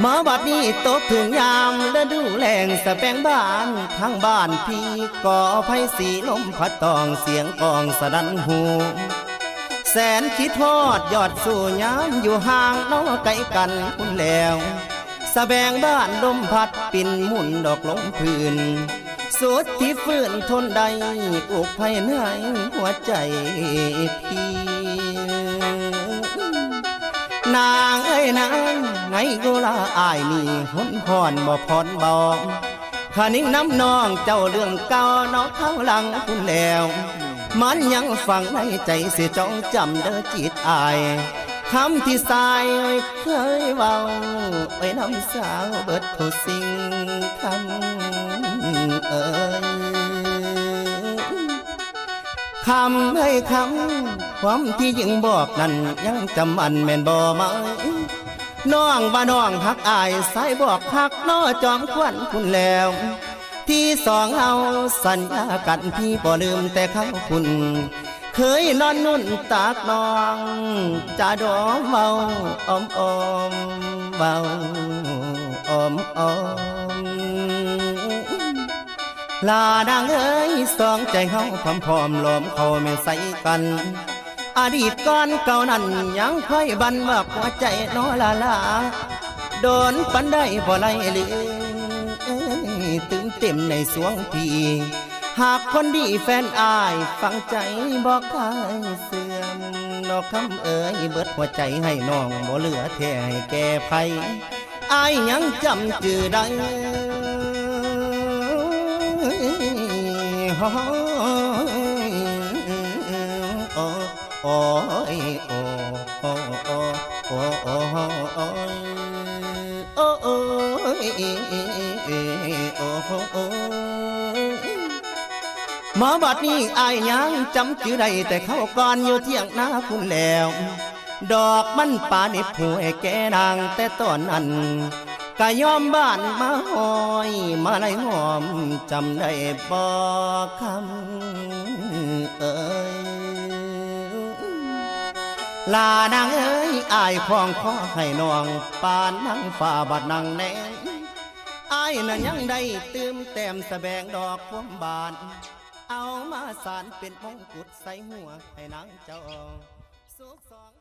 มาบัดนี้ตกถึงยามฤดูแล้งสะแปงบ้านทั้งบ้านพี่ก่อไฟสีลมพัดตองเสียงกองสะดันหูแสนคิดทอดยอดสู่ยามอยู่ห่างน้อไกลกันคุณแล้วสะแบงบ้านลมพัดปิ่นหมุนดอกลงพื้นสุดที่ฟื้นทนได้อุกภัยในหัวใจพี่นางเอ้ยนางไงกูลาอายนี่หนหอนบ่พรบอกขานิ่งน้ำนองเจ้าเรื่องเก่าน้องข้างหลังคุณแล้วมันยังฝังในใจเสียจ้องจำเด้อจิตอายคำที่สายเคยเว้าไอ้น้ำสาวเบิดทุกสิ่งคำคำให้คำความที่ยิ่งบอกนั้นยังจำมันแม่นบ่มาน้องว่าน้องหักอายสายบอกหักน้อจอมควันคุณแล้วที่สองเอาสัญญากันพี่บ่ลืมแต่คำคุณเคยนอนนุ่นตากน้องจะดอมเบาอมอมเบาอมอมลานางเอ้ยสองใจเฮาพร้อมพร้อมล้อมเขาแม่ใส่กันอดีตก่อนเก่านั้นยังค่อยบันว่าหัวใจน้อลาลาโดนปันได้บ่ไล่ลืมตื่นเต็มในสวงพี่หากคนดีแฟนอายฟังใจบอกใครเสื่อมนอกคำเอ๋ยเบิดหัวใจให้น้องบ่เหลือแท้ให้แก่ไผอายยังจำจื่อได้โอ้ยโอ้โอ้โอ้โอ้โอ้โอ้โอ้โอ้โอ้โอ้มาบัดนี้อายยังจำชื่อได้แต่เขาก่อนอยู่เที่ยงนาคุณแล้วดอกมันป่าเน็บหัวแก่นางแต่ตอนนั้นกะยอมบ้านมาหอยมาไล่หอมจำได้บ่คำเอ่ยลานางเอ้ยอายคล้องคอให้น้องปานนั่งฝ่าบัดนั่งแนงอายนั้นยังได้ตื่มแต้มสะแบงดอกพวงบานเอามาสานเป็นมงกุฎใส่หัวให้นางเจ้าสุขสอง